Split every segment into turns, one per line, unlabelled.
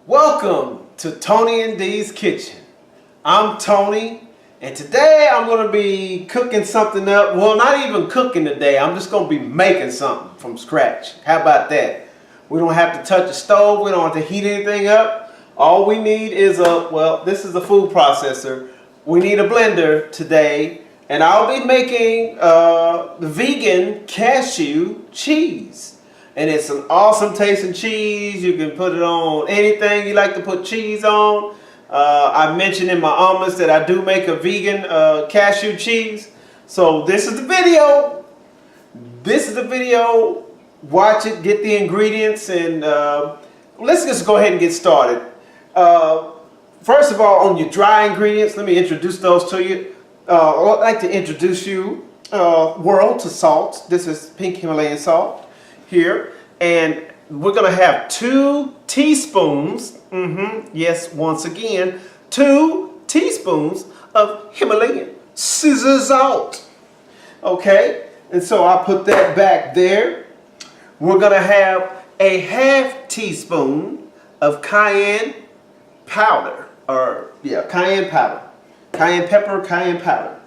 Welcome to Tony&Dees kitchen. I'm Tony, and today I'm going to be cooking something up. Well, not even cooking today. I'm just going to be making something from scratch. How about that? We don't have to touch the stove. We don't have to heat anything up. All we need is this is a food processor. We need a blender today, and I'll be making the vegan cashew cheese. And it's an awesome tasting cheese. You can put it on anything you like to put cheese on. I mentioned in my omelets that I do make a vegan cashew cheese. So this is the video. This is the video. Watch it, get the ingredients, and let's just go ahead and get started. First of all, on your dry ingredients, let me introduce those to you. I'd like to introduce you, world, to salt. This is pink Himalayan salt here, and we're gonna have 2 teaspoons, yes, once again, 2 teaspoons of Himalayan scissor salt. Okay, and so I'll put that back there. We're gonna have a ½ teaspoon of cayenne powder, cayenne powder, cayenne pepper, cayenne powder.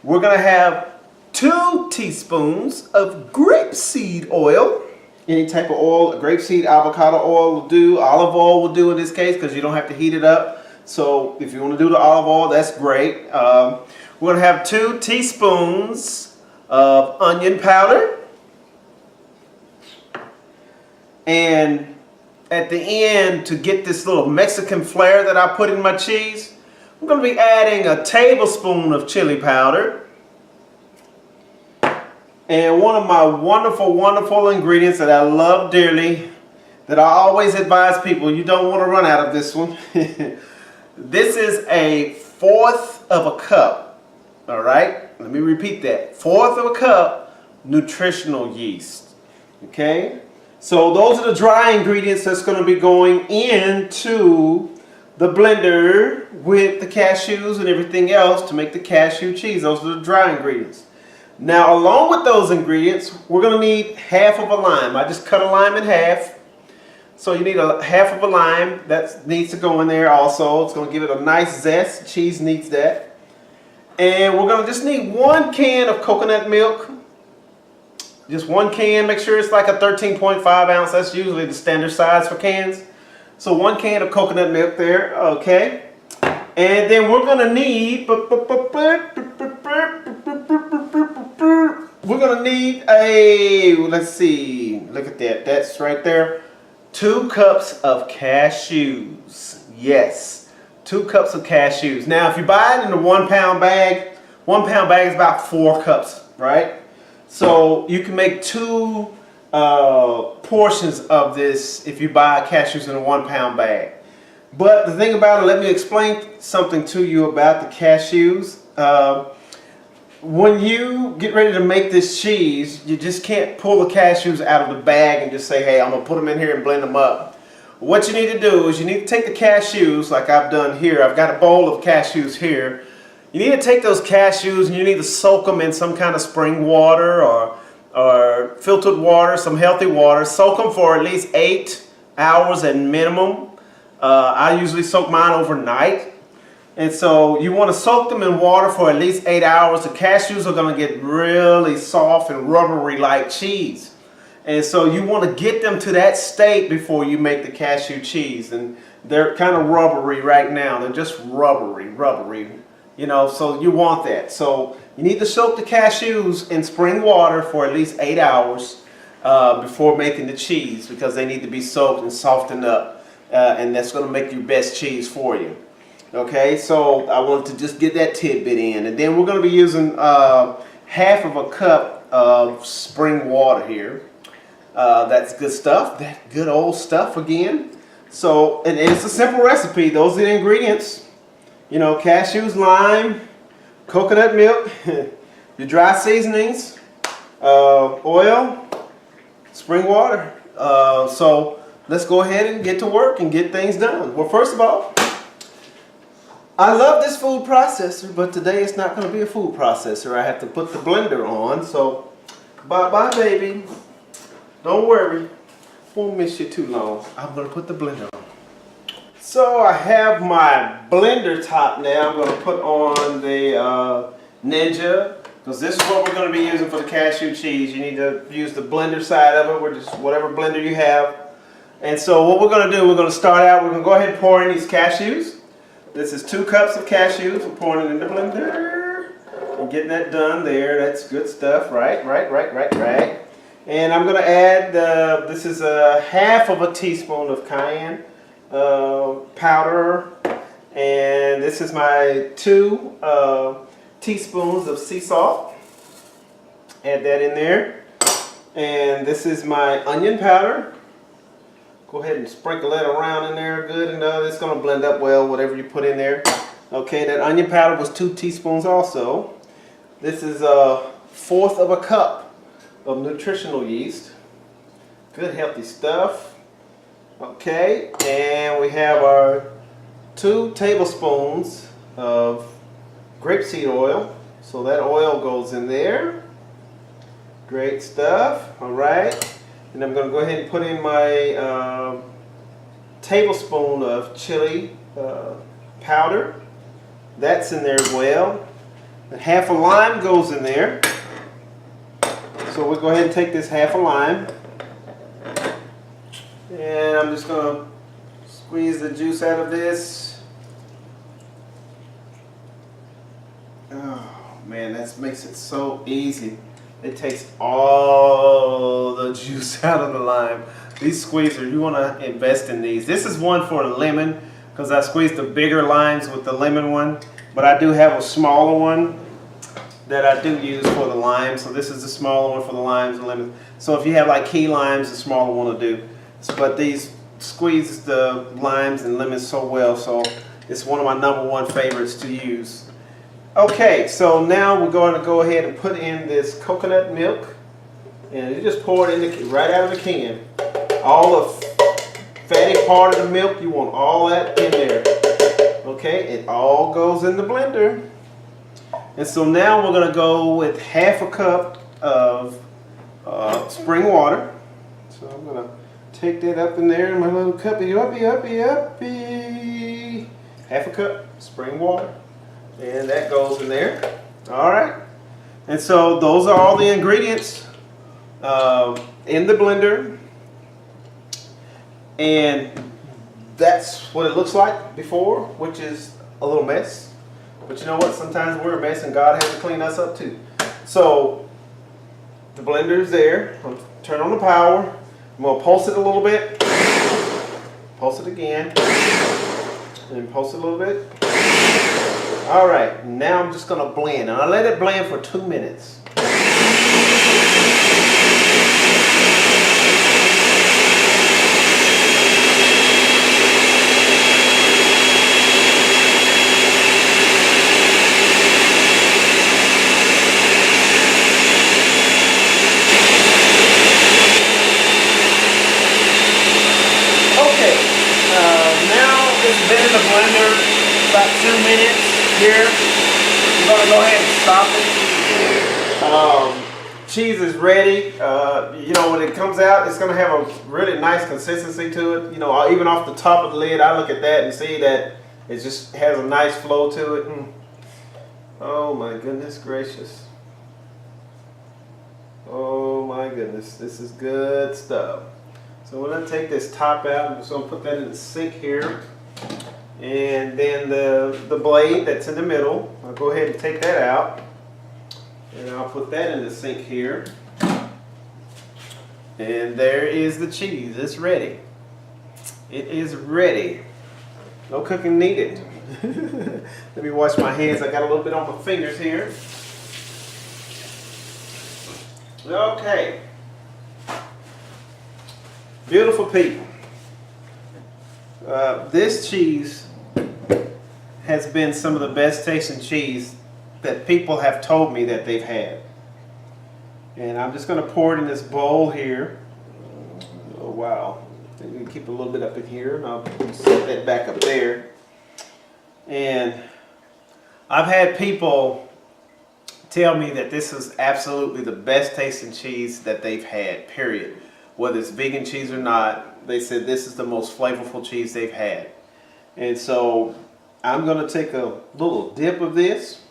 We're gonna have 2 teaspoons of grapeseed oil. Any type of oil, grapeseed, avocado oil will do, olive oil will do in this case because you don't have to heat it up. So if you want to do the olive oil, that's great. We're going to have 2 teaspoons of onion powder. And at the end, to get this little Mexican flair that I put in my cheese, I'm going to be adding a tablespoon of chili powder. And one of my wonderful, wonderful ingredients that I love dearly, that I always advise people, you don't want to run out of this one. This is a 1/4 of a cup. All right, let me repeat that. 1/4 of a cup nutritional yeast. Okay, so those are the dry ingredients that's going to be going into the blender with the cashews and everything else to make the cashew cheese. Those are the dry ingredients. Now, along with those ingredients, we're going to need ½ of a lime. I just cut a lime in half. So you need a ½ of a lime. That needs to go in there also. It's going to give it a nice zest. Cheese needs that. And we're going to just need 1 can of coconut milk. Just 1 can. Make sure it's like a 13.5 ounce. That's usually the standard size for cans. So 1 can of coconut milk there. Okay. And then we're going to need... We're going to need let's see, look at that, that's right there, 2 cups of cashews. Yes, 2 cups of cashews. Now, if you buy it in a 1 pound bag, 1 pound bag is about 4 cups, right? So you can make 2 portions of this if you buy cashews in a 1 pound bag. But the thing about it, let me explain something to you about the cashews. When you get ready to make this cheese, you just can't pull the cashews out of the bag and just say, hey, I'm going to put them in here and blend them up. What you need to do is you need to take the cashews like I've done here. I've got a bowl of cashews here. You need to take those cashews and you need to soak them in some kind of spring water or filtered water, some healthy water. Soak them for at least 8 hours at minimum. I usually soak mine overnight. And so you want to soak them in water for at least 8 hours. The cashews are going to get really soft and rubbery like cheese. And so you want to get them to that state before you make the cashew cheese. And they're kind of rubbery right now. They're just rubbery, you know, so you want that. So you need to soak the cashews in spring water for at least 8 hours before making the cheese, because they need to be soaked and softened up. And that's going to make your best cheese for you. Okay, so I wanted to just get that tidbit in. And then we're going to be using ½ of a cup of spring water here. That's good stuff. That good old stuff again. So, and it's a simple recipe. Those are the ingredients. You know, cashews, lime, coconut milk, your dry seasonings, oil, spring water. So let's go ahead and get to work and get things done. Well, first of all, I love this food processor, but today it's not going to be a food processor. I have to put the blender on, so bye-bye, baby. Don't worry. Won't miss you too long. I'm going to put the blender on. So I have my blender top now. I'm going to put on the Ninja, because this is what we're going to be using for the cashew cheese. You need to use the blender side of it, or just whatever blender you have. And so what we're going to do, we're going to start out, we're going to go ahead and pour in these cashews. This is 2 cups of cashews. We're pouring it in the blender and getting that done there. That's good stuff. Right. And I'm going to add, this is a half of a teaspoon of cayenne powder. And this is my 2 teaspoons of sea salt. Add that in there. And this is my onion powder. Go ahead and sprinkle that around in there good, and it's going to blend up well, whatever you put in there. Okay, that onion powder was 2 teaspoons also. This is 1/4 of a cup of nutritional yeast. Good healthy stuff. Okay, and we have our 2 tablespoons of grapeseed oil. So that oil goes in there. Great stuff. All right. And I'm going to go ahead and put in my tablespoon of chili powder. That's in there as well. And half a lime goes in there. So we'll go ahead and take this half a lime. And I'm just going to squeeze the juice out of this. Oh man, that makes it so easy. It takes all the juice out of the lime. These squeezers, you want to invest in these. This is one for the lemon, because I squeezed the bigger limes with the lemon one. But I do have a smaller one that I do use for the lime. So this is the smaller one for the limes and lemons. So if you have like key limes, the smaller one will do. But these squeeze the limes and lemons so well. So it's one of my #1 favorites to use. Okay, so now we're going to go ahead and put in this coconut milk, and you just pour it in right out of the can. All the fatty part of the milk, you want all that in there. Okay, it all goes in the blender. And so now we're going to go with 1/2 cup of spring water. So I'm going to take that up in there in my little cuppy, uppy. 1/2 cup spring water. And that goes in there. All right. And so those are all the ingredients in the blender. And that's what it looks like before, which is a little mess. But you know what? Sometimes we're a mess and God has to clean us up too. So the blender is there. I'm gonna turn on the power. I'm going to pulse it a little bit. Pulse it again. And pulse it a little bit. All right, now I'm just going to blend, and I let it blend for 2 minutes. Okay, now it's been in the blender about 2 minutes. Here, I'm going to go ahead and stop it. Cheese is ready. You know, when it comes out, it's going to have a really nice consistency to it. You know, even off the top of the lid, I look at that and see that it just has a nice flow to it. Oh my goodness gracious. Oh my goodness, this is good stuff. So we're going to take this top out. I'm just going to put that in the sink here. And then the blade that's in the middle, I'll go ahead and take that out. And I'll put that in the sink here. And there is the cheese. It's ready. It is ready. No cooking needed. Let me wash my hands. I got a little bit on my fingers here. Okay. Beautiful people. This cheese has been some of the best tasting cheese that people have told me that they've had. And I'm just going to pour it in this bowl here. Oh wow. I'm going to keep a little bit up in here, and I'll set that back up there. And I've had people tell me that this is absolutely the best tasting cheese that they've had, period. Whether it's vegan cheese or not, they said this is the most flavorful cheese they've had. And so I'm gonna take a little dip of this.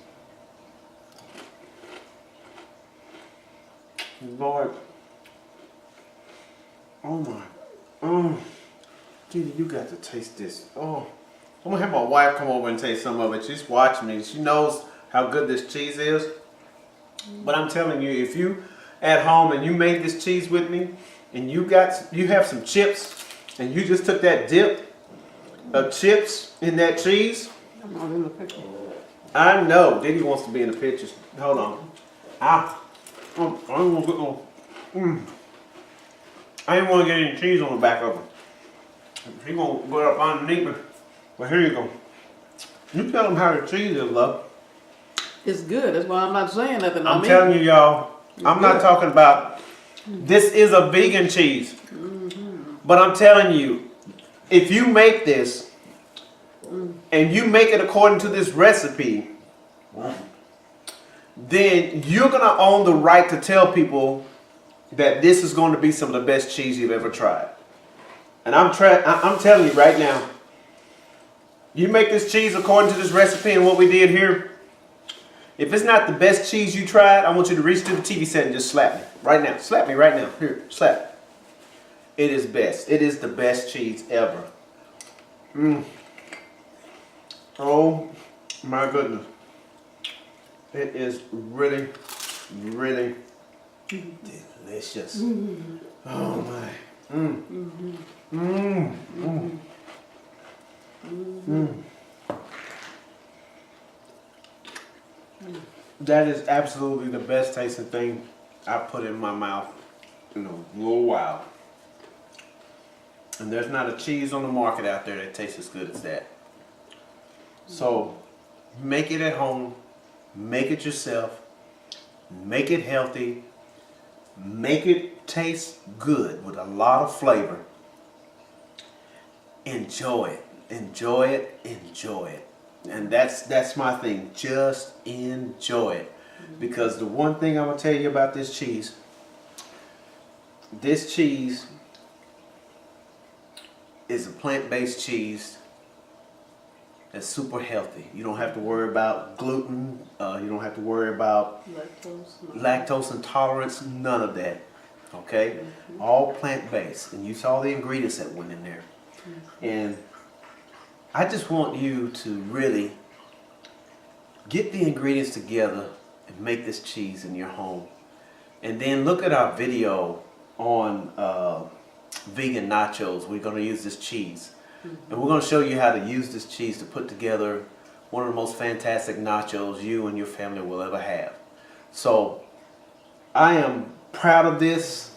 Lord, oh my, Gina, you got to taste this. Oh, I'm gonna have my wife come over and taste some of it. She's watching me. She knows how good this cheese is. But I'm telling you, if you at home and you made this cheese with me, and you have some chips, and you just took that dip of chips in that cheese.
I'm not in the picture.
I know Diddy wants to be in the pictures. Hold on. I don't want to get no. I didn't want to get any cheese on the back of him. He gonna go up underneath me. But here you go. You tell him how the cheese is, love.
It's good. That's why I'm not saying nothing.
I'm telling you, y'all. I'm not talking about. This is a vegan cheese. But I'm telling you, if you make this and you make it according to this recipe, then you're gonna own the right to tell people that this is going to be some of the best cheese you've ever tried. And I'm telling you right now, you make this cheese according to this recipe and what we did here. If it's not the best cheese you tried, I want you to reach to the TV set and just slap me right now. Slap me right now. Here, slap. It is best. It is the best cheese ever. Oh my goodness. It is really, really delicious. Oh my. That is absolutely the best tasting thing I put in my mouth in a little while. And there's not a cheese on the market out there that tastes as good as that. So make it at home, make it yourself, make it healthy, make it taste good with a lot of flavor. Enjoy it, enjoy it, enjoy it. And that's my thing. Just enjoy it. Because the one thing I'm going to tell you about this cheese is a plant-based cheese that's super healthy. You don't have to worry about gluten. You don't have to worry about lactose intolerance. None of that. Okay? All plant-based. And you saw the ingredients that went in there. And I just want you to really get the ingredients together and make this cheese in your home. And then look at our video on vegan nachos. We're going to use this cheese. And we're going to show you how to use this cheese to put together one of the most fantastic nachos you and your family will ever have. So I am proud of this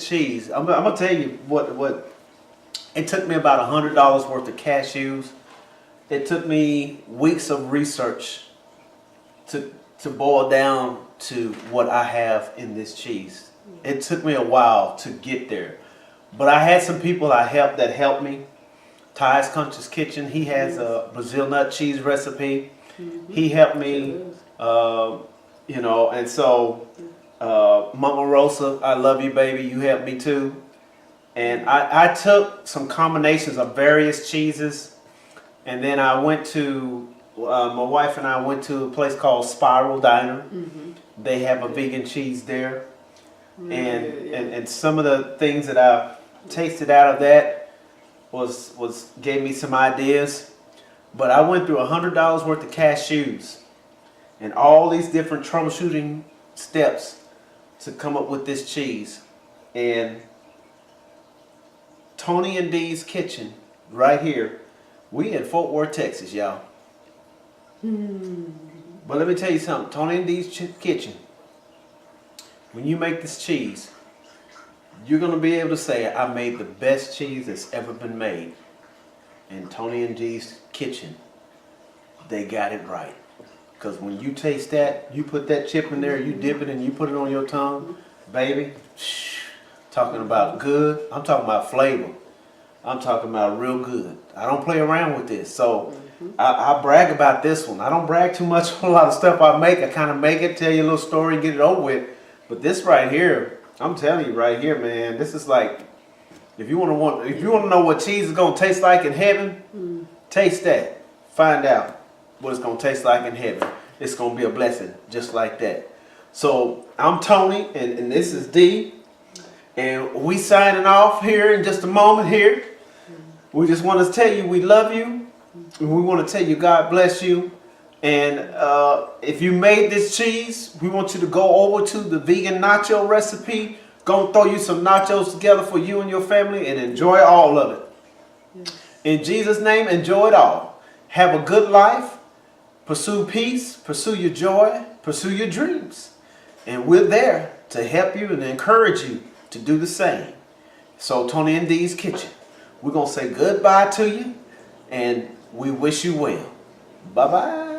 cheese. I'm going to tell you what it took me about $100 worth of cashews. It took me weeks of research to boil down to what I have in this cheese. It took me a while to get there. But I had some people that helped me. Ty's Conscious Kitchen, he has a Brazil nut cheese recipe. He helped me, and so Mama Rosa, I love you, baby. You helped me too. And I took some combinations of various cheeses, and then I went to, my wife and I went to a place called Spiral Diner. They have a vegan cheese there. And some of the things that I tasted out of that gave me some ideas. But I went through $100 worth of cashews and all these different troubleshooting steps to come up with this cheese. And Tony&Dees kitchen right here. We in Fort Worth, Texas, y'all. But let me tell you something. Tony&Dees kitchen. When you make this cheese, you're going to be able to say, I made the best cheese that's ever been made. In Tony&Dees kitchen, they got it right. Because when you taste that, you put that chip in there, you dip it and you put it on your tongue, baby, talking about good, I'm talking about flavor. I'm talking about real good. I don't play around with this. So I brag about this one. I don't brag too much on a lot of stuff I make. I kind of make it, tell you a little story, and get it over with. But this right here, I'm telling you right here, man, this is like If you want to know what cheese is gonna taste like in heaven, taste that. Find out what it's gonna taste like in heaven. It's gonna be a blessing, just like that. So I'm Tony, and this is D, and we signing off here in just a moment here. We just want to tell you we love you, and we want to tell you God bless you. And if you made this cheese, we want you to go over to the vegan nacho recipe. Go throw you some nachos together for you and your family and enjoy all of it. Yes. In Jesus' name, enjoy it all. Have a good life. Pursue peace. Pursue your joy. Pursue your dreams. And we're there to help you and encourage you to do the same. So Tony&Dees Kitchen, we're going to say goodbye to you and we wish you well. Bye-bye.